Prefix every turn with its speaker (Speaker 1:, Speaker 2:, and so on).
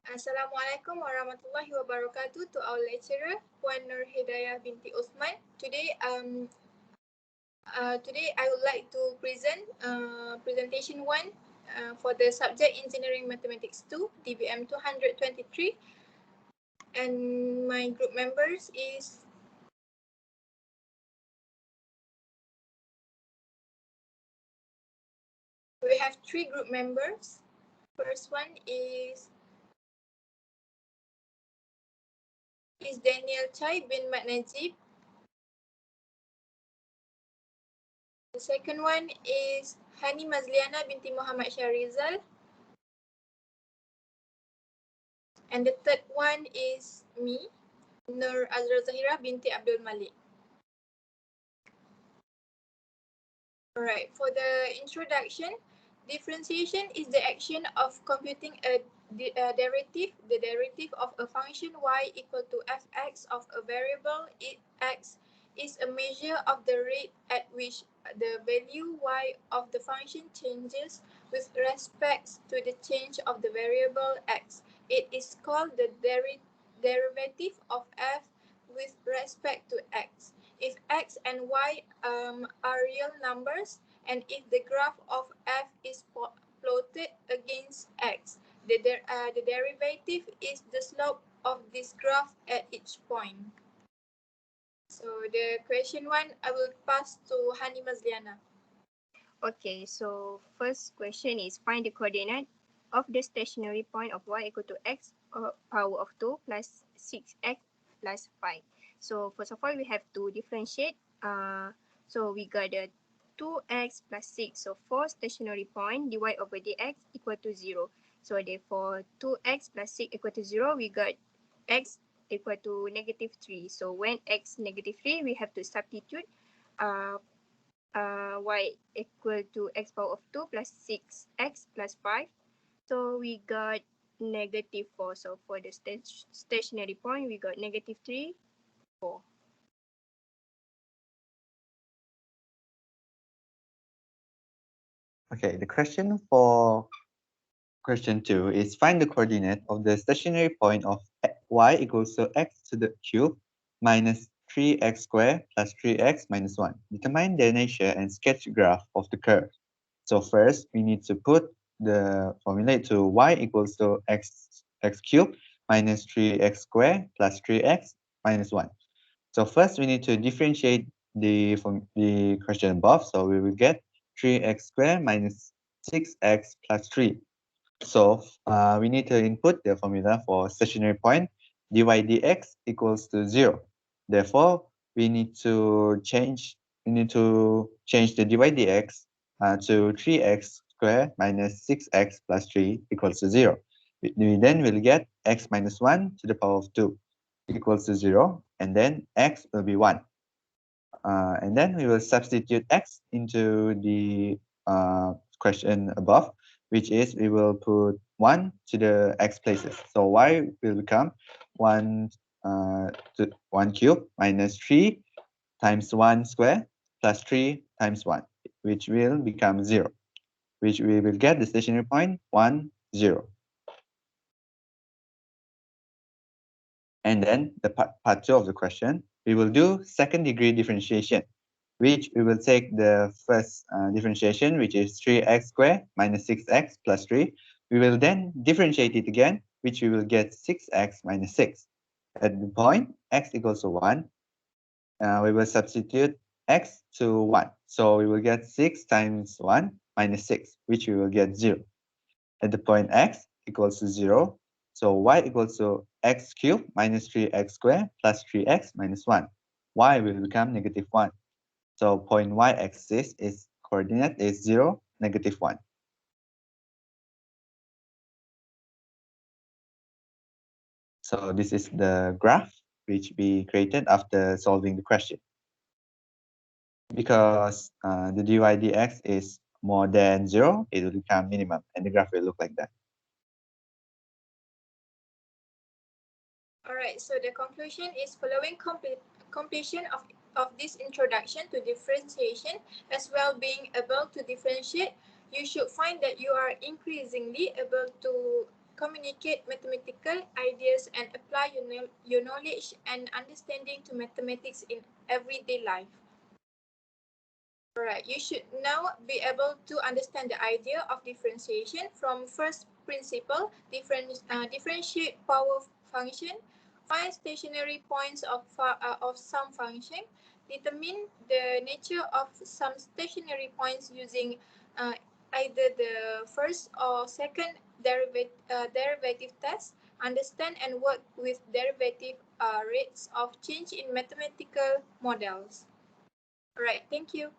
Speaker 1: Assalamualaikum warahmatullahi wabarakatuh to our lecturer, Puan Nur Hidayah binti Osman. Today I would like to present presentation 1 for the subject Engineering Mathematics 2, DBM 223. And my group members is we have 3 group members. First one is Daniel Chai bin Mat Najib. The second one is Hani Mazliana binti Muhammad Shahrizal. And the third one is me, Nur Azra Zahira binti Abdul Malik. Alright, for the introduction, differentiation is the action of computing a derivative, the derivative of a function y equal to fx of a variable x is a measure of the rate at which the value y of the function changes with respect to the change of the variable x. It is called the derivative of f with respect to x. If x and y are real numbers, and if the graph of f is plotted against x, the derivative is the slope of this graph at each point. So the question 1, I will pass to Hani Mazliana.
Speaker 2: Okay, so first question is find the coordinate of the stationary point of y equal to x power of 2 plus 6x plus 5. So first of all, we have to differentiate. So we got the 2x plus 6. So for stationary point, dy over dx equal to 0. So therefore, 2x plus 6 equal to 0, we got x equal to negative 3. So when x negative 3, we have to substitute y equal to x power of 2 plus 6x plus 5. So we got negative 4. So for the stationary point, we got negative 3, 4.
Speaker 3: Okay, the question for question 2 is find the coordinate of the stationary point of y equals to x to the cube minus 3x squared plus 3x minus 1. Determine the nature and sketch graph of the curve. So first, we need to put the formula to y equals to x cubed minus 3x squared plus 3x minus 1. So first, we need to differentiate from the question above. So we will get 3x squared minus 6x plus 3. So we need to input the formula for stationary point dy dx equals to 0. Therefore, we need to change the dy dx to 3x squared minus 6x plus 3 equals to 0. We then will get x minus 1 to the power of 2 equals to 0, and then x will be 1. And then we will substitute x into the question above, which is we will put 1 to the x places. So y will become 1 to 1 cube minus 3 times 1 square plus 3 times 1, which will become 0, which we will get the stationary point 1, 0. And then the part 2 of the question, we will do second degree differentiation, which we will take the first differentiation, which is 3x squared minus 6x plus 3. We will then differentiate it again, which we will get 6x minus 6. At the point x equals to 1, we will substitute x to 1. So we will get 6 times 1 minus 6, which we will get 0. At the point x equals to 0, so y equals to x cubed minus 3x squared plus 3x minus 1. Y will become negative 1. So point y-axis is coordinate is 0, negative 1. So this is the graph which we created after solving the question. Because the dy dx is more than 0, it will become minimum, and the graph will look like that.
Speaker 1: Alright, so the conclusion is following completion of this introduction to differentiation, as well being able to differentiate, you should find that you are increasingly able to communicate mathematical ideas and apply your knowledge and understanding to mathematics in everyday life. Alright, you should now be able to understand the idea of differentiation from first principle, differentiate power function, find stationary points of some function, determine the nature of some stationary points using uh, either the first or second derivative test, understand and work with derivative rates of change in mathematical models. Alright, thank you.